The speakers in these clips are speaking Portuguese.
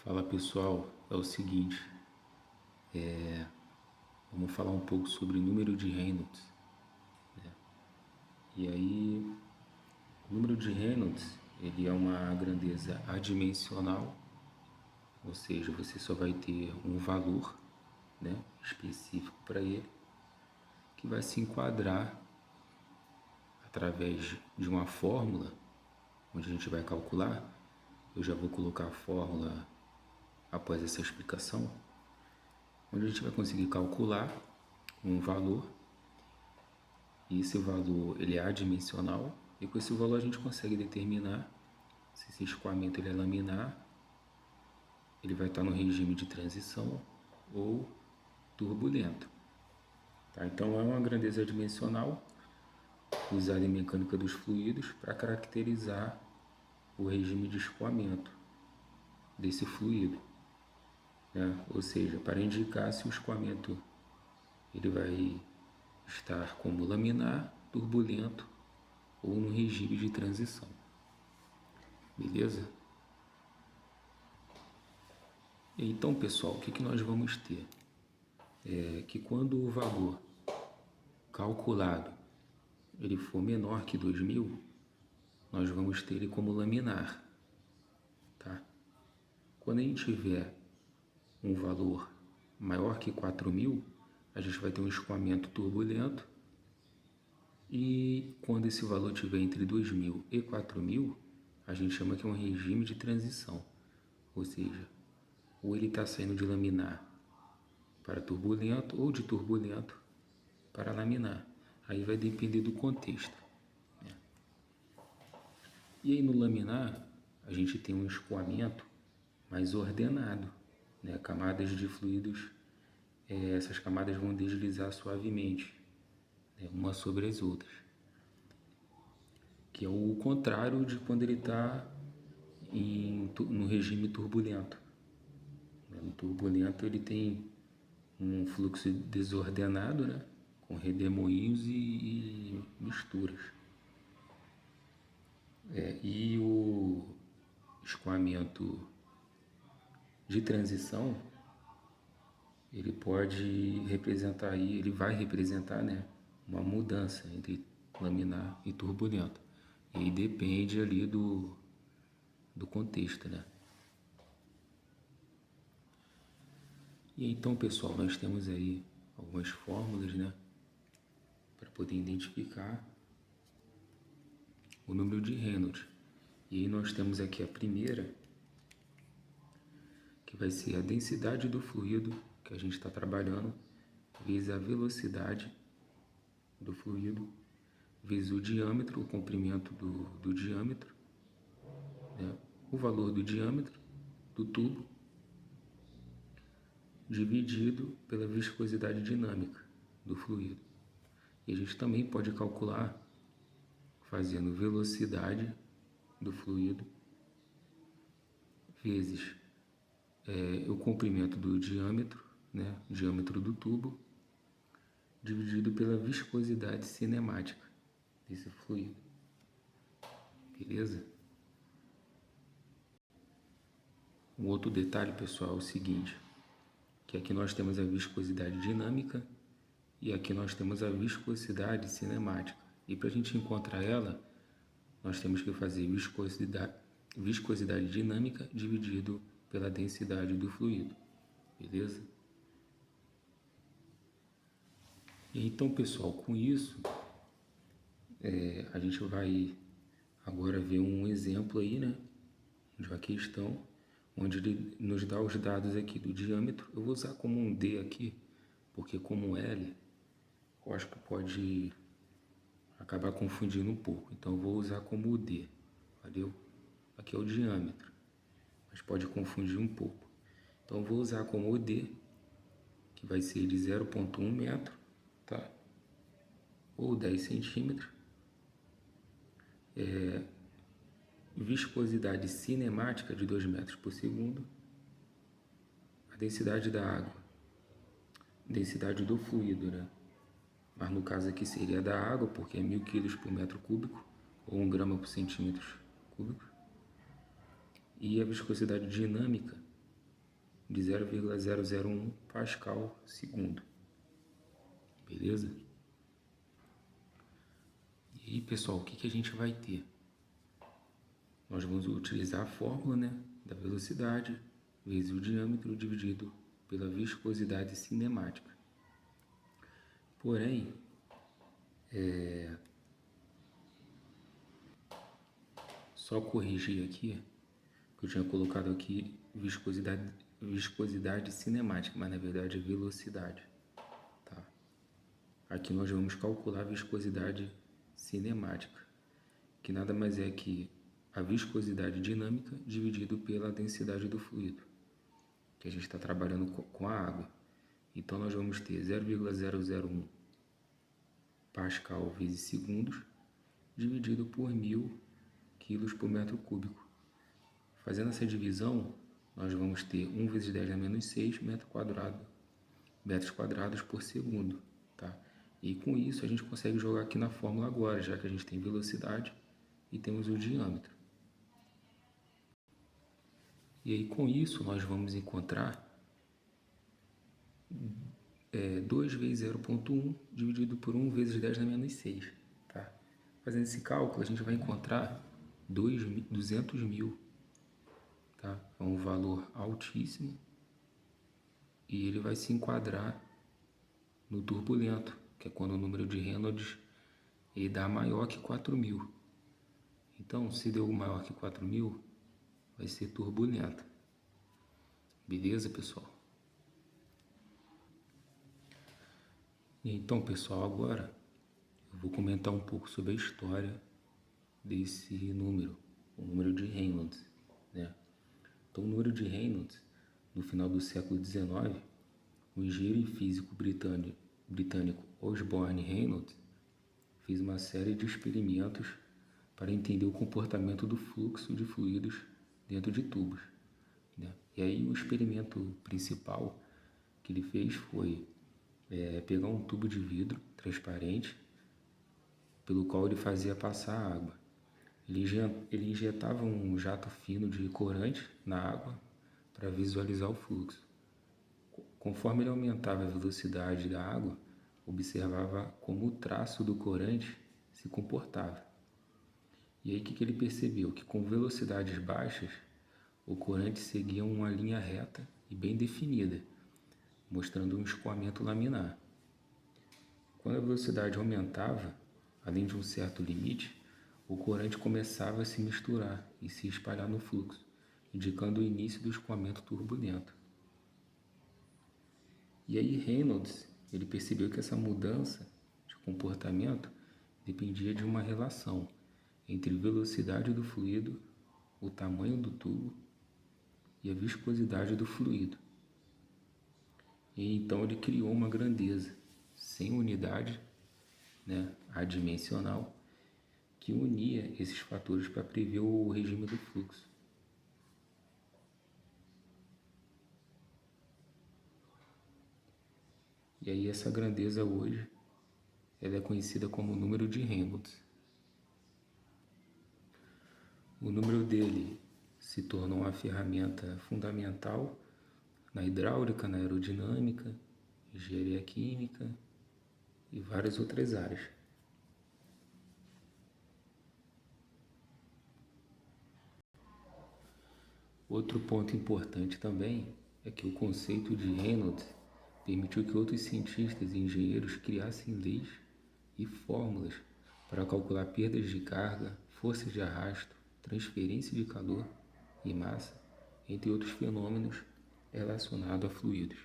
Fala pessoal, é o seguinte, vamos falar um pouco sobre o número de Reynolds. E aí, o número de Reynolds, ele é uma grandeza adimensional, ou seja, você só vai ter um valor, né, específico para ele, que vai se enquadrar através de uma fórmula, onde a gente vai calcular. Eu já vou colocar a fórmula após essa explicação, onde a gente vai conseguir calcular um valor, e esse valor ele é adimensional, e com esse valor a gente consegue determinar se esse escoamento ele é laminar, ele vai estar no regime de transição ou turbulento. Tá? Então é uma grandeza adimensional usada em mecânica dos fluidos para caracterizar o regime de escoamento desse fluido, né? Ou seja, para indicar se o escoamento ele vai estar como laminar, turbulento ou no regime de transição. Beleza? Então, pessoal, o que nós vamos ter? É que quando o valor calculado ele for menor que 2.000, nós vamos ter ele como laminar. Tá? Quando a gente tiver um valor maior que 4.000, a gente vai ter um escoamento turbulento. E quando esse valor estiver entre 2.000 e 4.000, a gente chama que é um regime de transição. Ou seja, ou ele está saindo de laminar para turbulento ou de turbulento para laminar. Aí vai depender do contexto, né? E aí no laminar, a gente tem um escoamento mais ordenado, né? Camadas de fluidos, essas camadas vão deslizar suavemente, né? Umas sobre as outras. Que é o contrário de quando ele está no regime turbulento. No turbulento ele tem um fluxo desordenado, né? Com redemoinhos e misturas. E o escoamento de transição, ele pode representar aí, ele vai representar, né, uma mudança entre laminar e turbulento. E aí depende ali do contexto, né? E então, pessoal, nós temos aí algumas fórmulas, né, para poder identificar o número de Reynolds. E aí nós temos aqui a primeira, que vai ser a densidade do fluido que a gente está trabalhando, vezes a velocidade do fluido, vezes o diâmetro, o comprimento do diâmetro, né, o valor do diâmetro do tubo, dividido pela viscosidade dinâmica do fluido. E a gente também pode calcular fazendo velocidade do fluido vezes o comprimento do diâmetro, né, diâmetro do tubo, dividido pela viscosidade cinemática desse fluido. Beleza? Um outro detalhe, pessoal, é o seguinte, que aqui nós temos a viscosidade dinâmica e aqui nós temos a viscosidade cinemática. E para a gente encontrar ela, nós temos que fazer viscosidade dinâmica dividido pela densidade do fluido. Beleza? E então, pessoal, com isso, a gente vai agora ver um exemplo aí, né, de uma questão onde ele nos dá os dados aqui do diâmetro. Eu vou usar como um D aqui, porque como L, eu acho que pode acabar confundindo um pouco. Então eu vou usar como o D, valeu? Aqui é o diâmetro, mas pode confundir um pouco. Então eu vou usar como o D, que vai ser de 0,1 metro, tá? Ou 10 centímetros. Viscosidade cinemática de 2 metros por segundo. A densidade da água, densidade do fluido, né? Mas no caso aqui seria da água, porque é 1.000 kg por metro cúbico, ou 1 grama por centímetro cúbico. E a viscosidade dinâmica, de 0,001 Pascal segundo. Beleza? E aí, pessoal, o que a gente vai ter? Nós vamos utilizar a fórmula, né, da velocidade vezes o diâmetro dividido pela viscosidade cinemática. Porém, só corrigir aqui, que eu tinha colocado aqui viscosidade cinemática, mas na verdade é velocidade. Tá? Aqui nós vamos calcular a viscosidade cinemática, que nada mais é que a viscosidade dinâmica dividido pela densidade do fluido, que a gente está trabalhando com a água. Então nós vamos ter 0,001 Pascal vezes segundos dividido por 1000 quilos por metro cúbico. Fazendo essa divisão, nós vamos ter 1 vezes 10 a menos 6 metros quadrados por segundo. Tá? E com isso a gente consegue jogar aqui na fórmula agora, já que a gente tem velocidade e temos o diâmetro. E aí com isso nós vamos encontrar 2 vezes 0,1 dividido por 1 vezes 10 a menos 6. Tá? Fazendo esse cálculo a gente vai encontrar 200 mil. Tá? É um valor altíssimo e ele vai se enquadrar no turbulento, que é quando o número de Reynolds ele dá maior que 4.000. Então, se deu maior que 4.000, vai ser turbulento. Beleza, pessoal? Então, pessoal, agora eu vou comentar um pouco sobre a história desse número, o número de Reynolds, né? Então, o número de Reynolds, no final do século XIX, o engenheiro e físico britânico Osborne Reynolds fez uma série de experimentos para entender o comportamento do fluxo de fluidos dentro de tubos, né? E aí o experimento principal que ele fez foi pegar um tubo de vidro transparente pelo qual ele fazia passar a água. Ele injetava um jato fino de corante na água para visualizar o fluxo. Conforme ele aumentava a velocidade da água, observava como o traço do corante se comportava. E aí o que ele percebeu? Que com velocidades baixas, o corante seguia uma linha reta e bem definida, mostrando um escoamento laminar. Quando a velocidade aumentava, além de um certo limite, o corante começava a se misturar e se espalhar no fluxo, indicando o início do escoamento turbulento. E aí Reynolds ele percebeu que essa mudança de comportamento dependia de uma relação entre a velocidade do fluido, o tamanho do tubo e a viscosidade do fluido. E então ele criou uma grandeza sem unidade, né, adimensional, que unia esses fatores para prever o regime do fluxo. E aí essa grandeza hoje ela é conhecida como número de Reynolds. O número dele se tornou uma ferramenta fundamental na hidráulica, na aerodinâmica, engenharia química e várias outras áreas. Outro ponto importante também é que o conceito de Reynolds permitiu que outros cientistas e engenheiros criassem leis e fórmulas para calcular perdas de carga, forças de arrasto, transferência de calor e massa, entre outros fenômenos relacionados a fluidos.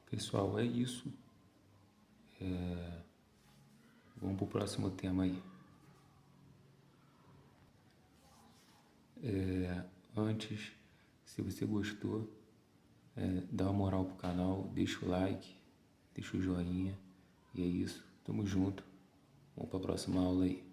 Pessoal, é isso. Vamos para o próximo tema aí. Antes, se você gostou, dá uma moral pro canal, deixa o like, deixa o joinha. E é isso. Tamo junto. Vamos para a próxima aula aí.